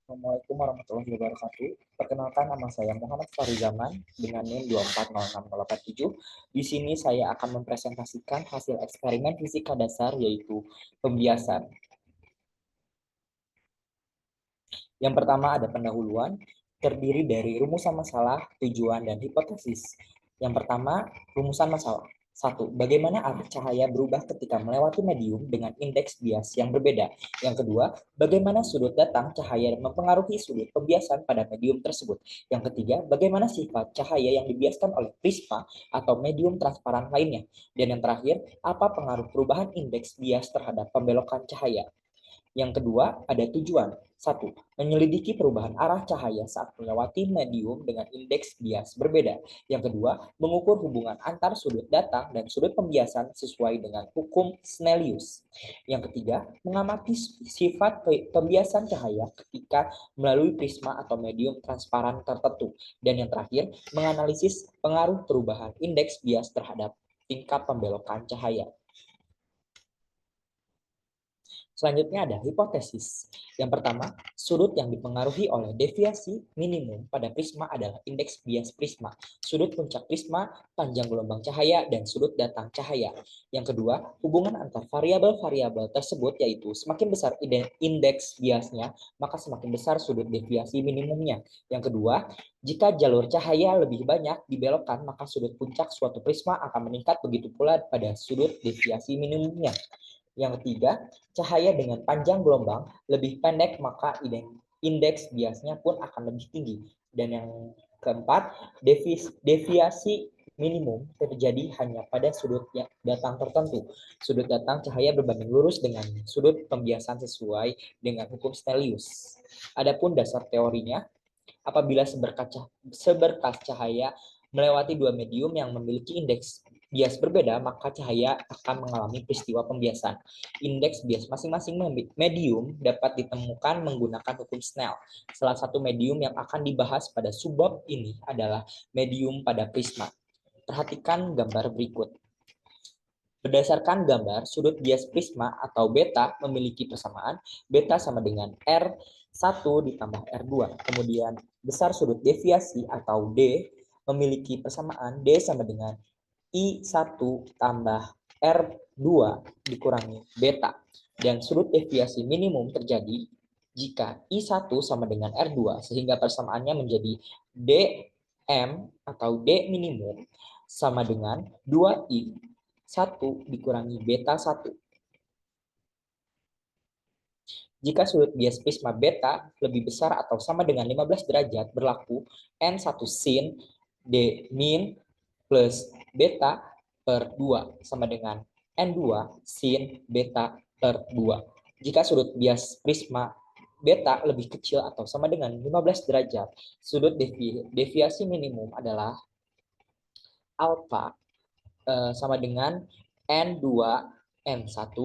Assalamualaikum warahmatullahi wabarakatuh. Perkenalkan, nama saya Muhammad Farizaman dengan NIM 2406087. Di sini saya akan mempresentasikan hasil eksperimen fisika dasar yaitu pembiasan. Yang pertama ada pendahuluan, terdiri dari rumusan masalah, tujuan, dan hipotesis. Yang pertama, rumusan masalah. 1. Bagaimana arah cahaya berubah ketika melewati medium dengan indeks bias yang berbeda. Yang kedua, bagaimana sudut datang cahaya mempengaruhi sudut pembiasan pada medium tersebut. Yang ketiga, bagaimana sifat cahaya yang dibiaskan oleh prisma atau medium transparan lainnya. Dan yang terakhir, apa pengaruh perubahan indeks bias terhadap pembelokan cahaya. Yang kedua, ada tujuan. 1. Menyelidiki perubahan arah cahaya saat melewati medium dengan indeks bias berbeda. Yang kedua, mengukur hubungan antar sudut datang dan sudut pembiasan sesuai dengan hukum Snellius. Yang ketiga, mengamati sifat pembiasan cahaya ketika melalui prisma atau medium transparan tertentu. Dan yang terakhir, menganalisis pengaruh perubahan indeks bias terhadap tingkat pembelokan cahaya. Selanjutnya ada hipotesis. Yang pertama, sudut yang dipengaruhi oleh deviasi minimum pada prisma adalah indeks bias prisma, sudut puncak prisma, panjang gelombang cahaya, dan sudut datang cahaya. Yang kedua, hubungan antar variabel-variabel tersebut yaitu semakin besar indeks biasnya, maka semakin besar sudut deviasi minimumnya. Yang kedua, jika jalur cahaya lebih banyak dibelokkan, maka sudut puncak suatu prisma akan meningkat, begitu pula pada sudut deviasi minimumnya. Yang ketiga, cahaya dengan panjang gelombang lebih pendek, maka indeks biasnya pun akan lebih tinggi. Dan yang keempat, deviasi minimum terjadi hanya pada sudut datang tertentu. Sudut datang cahaya berbanding lurus dengan sudut pembiasan sesuai dengan hukum Snellius. Adapun dasar teorinya, apabila seberkas cahaya melewati dua medium yang memiliki indeks bias berbeda, maka cahaya akan mengalami peristiwa pembiasan. Indeks bias masing-masing medium dapat ditemukan menggunakan hukum Snell. Salah satu medium yang akan dibahas pada subbab ini adalah medium pada prisma. Perhatikan gambar berikut. Berdasarkan gambar, sudut bias prisma atau beta memiliki persamaan beta sama dengan R1 ditambah R2. Kemudian besar sudut deviasi atau D memiliki persamaan D sama dengan I1 tambah R2 dikurangi beta. Dan sudut deviasi minimum terjadi jika I1 sama dengan R2, sehingga persamaannya menjadi DM atau D minimum sama dengan 2I 1 dikurangi beta 1. Jika sudut bias prisma beta lebih besar atau sama dengan 15 derajat, berlaku N1 sin D min plus beta per 2 sama dengan N2 sin beta per 2. Jika sudut bias prisma beta lebih kecil atau sama dengan 15 derajat, sudut deviasi minimum adalah alfa sama dengan N2 N1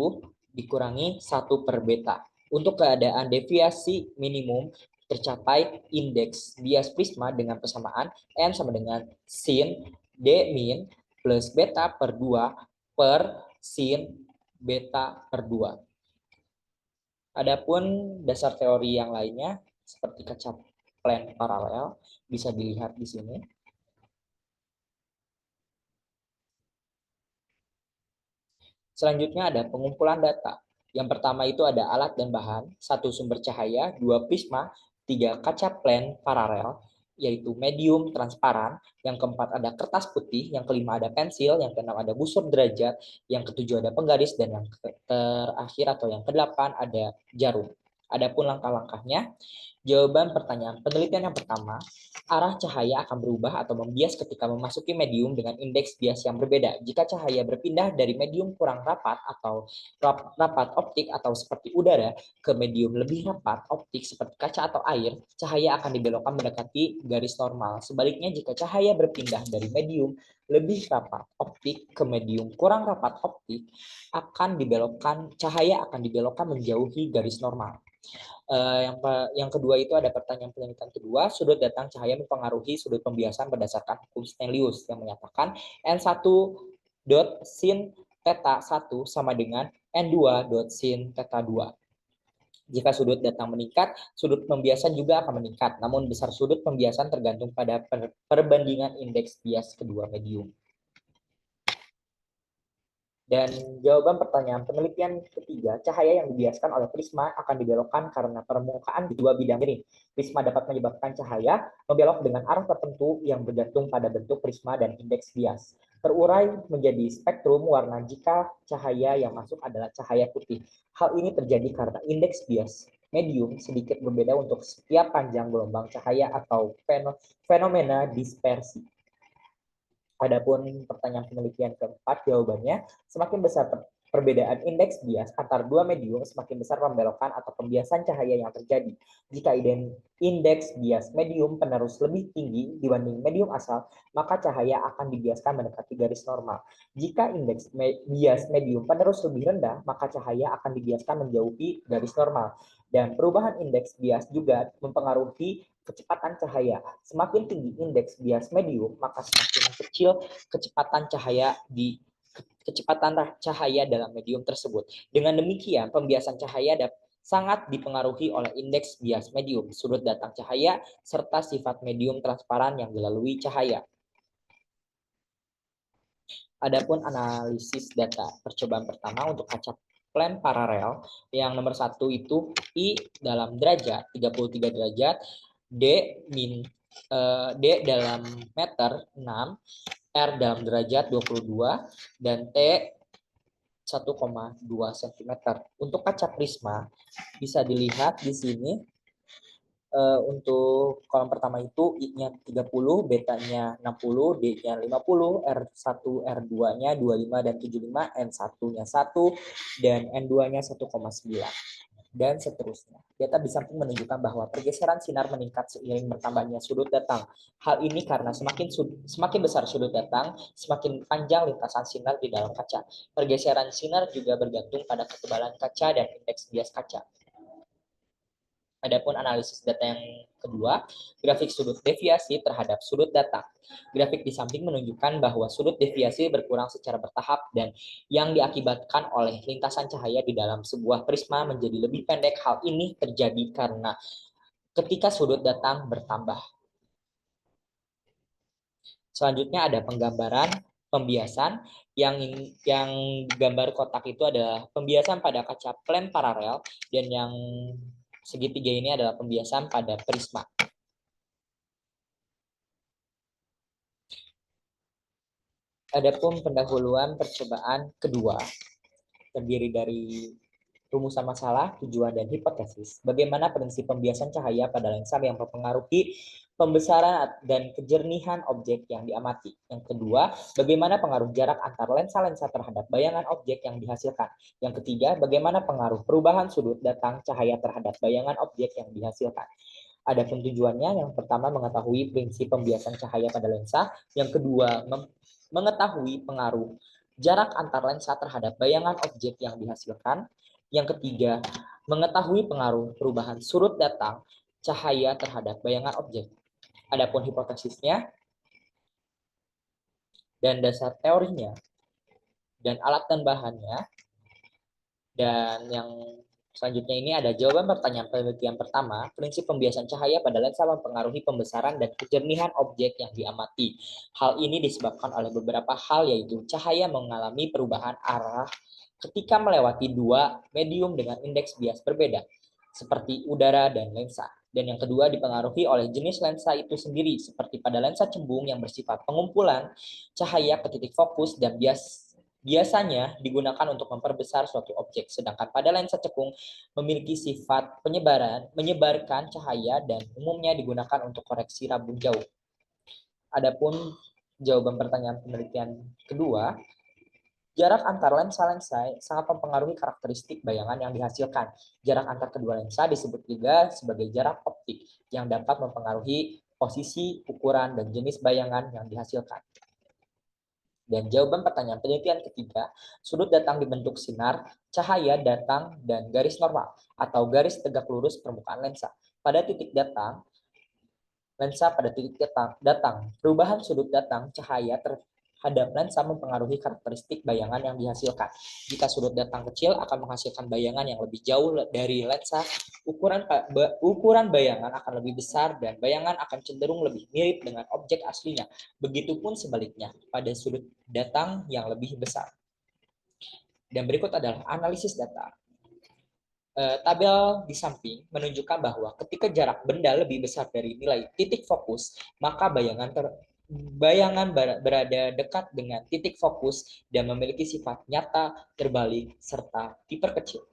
dikurangi 1 per beta. Untuk keadaan deviasi minimum tercapai indeks bias prisma dengan persamaan N sama dengan sin D min plus beta per 2 per sin beta per 2. Adapun dasar teori yang lainnya seperti kaca plan paralel bisa dilihat di sini. Selanjutnya ada pengumpulan data. Yang pertama itu ada alat dan bahan, 1 sumber cahaya, 2 prisma, 3 kaca plan paralel, yaitu medium transparan, yang keempat ada kertas putih, yang kelima ada pensil, yang keenam ada busur derajat, yang ketujuh ada penggaris, dan yang terakhir atau yang kedelapan ada jarum. Adapun langkah-langkahnya, jawaban pertanyaan penelitian yang pertama, arah cahaya akan berubah atau membias ketika memasuki medium dengan indeks bias yang berbeda. Jika cahaya berpindah dari medium kurang rapat atau rapat optik atau seperti udara ke medium lebih rapat optik seperti kaca atau air, cahaya akan dibelokkan mendekati garis normal. Sebaliknya, jika cahaya berpindah dari medium lebih rapat optik ke medium kurang rapat optik, cahaya akan dibelokkan menjauhi garis normal. Yang kedua itu ada pertanyaan penelitian kedua, sudut datang cahaya mempengaruhi sudut pembiasan berdasarkan hukum Snellius yang menyatakan N1 dot sin theta 1 sama dengan N2 dot sin theta 2. Jika sudut datang meningkat, sudut pembiasan juga akan meningkat. Namun besar sudut pembiasan tergantung pada perbandingan indeks bias kedua medium. Dan jawaban pertanyaan penelitian ketiga, cahaya yang dibiaskan oleh prisma akan dibelokkan karena permukaan di dua bidang miring. Prisma dapat menyebabkan cahaya membelok dengan arah tertentu yang bergantung pada bentuk prisma dan indeks bias. Terurai menjadi spektrum warna jika cahaya yang masuk adalah cahaya putih. Hal ini terjadi karena indeks bias medium sedikit berbeda untuk setiap panjang gelombang cahaya atau fenomena dispersi. Adapun pertanyaan penelitian keempat, jawabannya semakin besar perbedaan indeks bias antar dua medium, semakin besar pembelokan atau pembiasan cahaya yang terjadi. Jika indeks bias medium penerus lebih tinggi dibanding medium asal, maka cahaya akan dibiaskan mendekati garis normal. Jika indeks bias medium penerus lebih rendah, maka cahaya akan dibiaskan menjauhi garis normal. Dan perubahan indeks bias juga mempengaruhi kecepatan cahaya. Semakin tinggi indeks bias medium, maka semakin kecil kecepatan cahaya dalam medium tersebut. Dengan demikian, pembiasan cahaya sangat dipengaruhi oleh indeks bias medium, sudut datang cahaya, serta sifat medium transparan yang dilalui cahaya. Adapun analisis data percobaan pertama untuk kaca plan paralel, yang nomor 1 itu I dalam derajat 33 derajat, D dalam meter 6, R dalam derajat 22, dan T 1,2 cm. Untuk kaca prisma bisa dilihat di sini untuk kolom pertama itu I-nya 30, betanya 60, D-nya 50, R1, R2-nya 25 dan 75, N1-nya 1, dan N2-nya 1,9. Dan seterusnya. Data di samping menunjukkan bahwa pergeseran sinar meningkat seiring bertambahnya sudut datang. Hal ini karena semakin besar sudut datang, semakin panjang lintasan sinar di dalam kaca. Pergeseran sinar juga bergantung pada ketebalan kaca dan indeks bias kaca. Adapun analisis data yang kedua, grafik sudut deviasi terhadap sudut datang. Grafik di samping menunjukkan bahwa sudut deviasi berkurang secara bertahap dan yang diakibatkan oleh lintasan cahaya di dalam sebuah prisma menjadi lebih pendek. Hal ini terjadi karena ketika sudut datang bertambah. Selanjutnya ada penggambaran pembiasan yang gambar kotak itu adalah pembiasan pada kaca plan paralel, dan yang segitiga ini adalah pembiasan pada prisma. Adapun pendahuluan percobaan kedua terdiri dari rumusan masalah, tujuan, dan hipotesis. Bagaimana prinsip pembiasan cahaya pada lensa yang mempengaruhi pembesaran dan kejernihan objek yang diamati. Yang kedua, bagaimana pengaruh jarak antar lensa-lensa terhadap bayangan objek yang dihasilkan. Yang ketiga, bagaimana pengaruh perubahan sudut datang cahaya terhadap bayangan objek yang dihasilkan. Adapun tujuannya, yang pertama mengetahui prinsip pembiasan cahaya pada lensa, yang kedua mengetahui pengaruh jarak antar lensa terhadap bayangan objek yang dihasilkan, yang ketiga mengetahui pengaruh perubahan sudut datang cahaya terhadap bayangan objek. Adapun hipotesisnya dan dasar teorinya dan alat dan bahannya. Dan yang selanjutnya ini ada jawaban pertanyaan penelitian pertama, prinsip pembiasan cahaya pada lensa mempengaruhi pembesaran dan kejernihan objek yang diamati. Hal ini disebabkan oleh beberapa hal, yaitu cahaya mengalami perubahan arah ketika melewati dua medium dengan indeks bias berbeda, seperti udara dan lensa. Dan yang kedua dipengaruhi oleh jenis lensa itu sendiri, seperti pada lensa cembung yang bersifat pengumpulan cahaya ke titik fokus dan biasanya digunakan untuk memperbesar suatu objek, sedangkan pada lensa cekung memiliki sifat menyebarkan cahaya dan umumnya digunakan untuk koreksi rabun jauh. Adapun jawaban pertanyaan penelitian kedua, jarak antar lensa-lensa sangat mempengaruhi karakteristik bayangan yang dihasilkan. Jarak antar kedua lensa disebut juga sebagai jarak optik yang dapat mempengaruhi posisi, ukuran, dan jenis bayangan yang dihasilkan. Dan jawaban pertanyaan penelitian ketiga, sudut datang dibentuk sinar, cahaya datang, dan garis normal atau garis tegak lurus permukaan lensa. Pada titik datang, perubahan sudut datang cahaya terhadap lensa mempengaruhi karakteristik bayangan yang dihasilkan. Jika sudut datang kecil akan menghasilkan bayangan yang lebih jauh dari lensa, ukuran bayangan akan lebih besar dan bayangan akan cenderung lebih mirip dengan objek aslinya. Begitupun sebaliknya pada sudut datang yang lebih besar. Dan berikut adalah analisis data. Tabel di samping menunjukkan bahwa ketika jarak benda lebih besar dari nilai titik fokus, maka bayangan berada dekat dengan titik fokus dan memiliki sifat nyata, terbalik, serta diperkecil.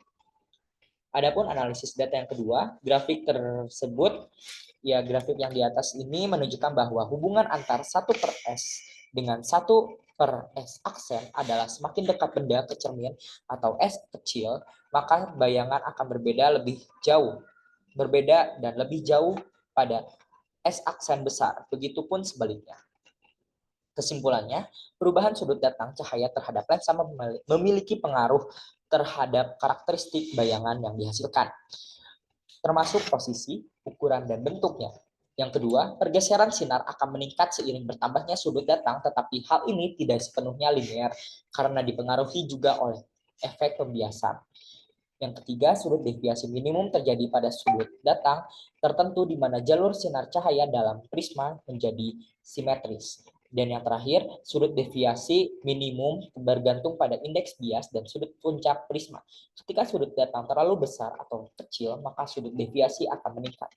Adapun analisis data yang kedua, grafik tersebut, ya grafik yang di atas ini menunjukkan bahwa hubungan antar 1/S dengan 1/S aksen adalah semakin dekat benda ke cermin atau S kecil, maka bayangan akan berbeda dan lebih jauh pada S aksen besar. Begitupun sebaliknya. Kesimpulannya, perubahan sudut datang cahaya terhadap lensa memiliki pengaruh terhadap karakteristik bayangan yang dihasilkan, termasuk posisi, ukuran, dan bentuknya. Yang kedua, pergeseran sinar akan meningkat seiring bertambahnya sudut datang, tetapi hal ini tidak sepenuhnya linear karena dipengaruhi juga oleh efek pembiasan. Yang ketiga, sudut deviasi minimum terjadi pada sudut datang tertentu di mana jalur sinar cahaya dalam prisma menjadi simetris. Dan yang terakhir, sudut deviasi minimum bergantung pada indeks bias dan sudut puncak prisma. Ketika sudut datang terlalu besar atau kecil, maka sudut deviasi akan meningkat.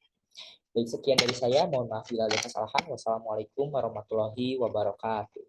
Baik, sekian dari saya. Mohon maaf bila ada kesalahan. Wassalamualaikum warahmatullahi wabarakatuh.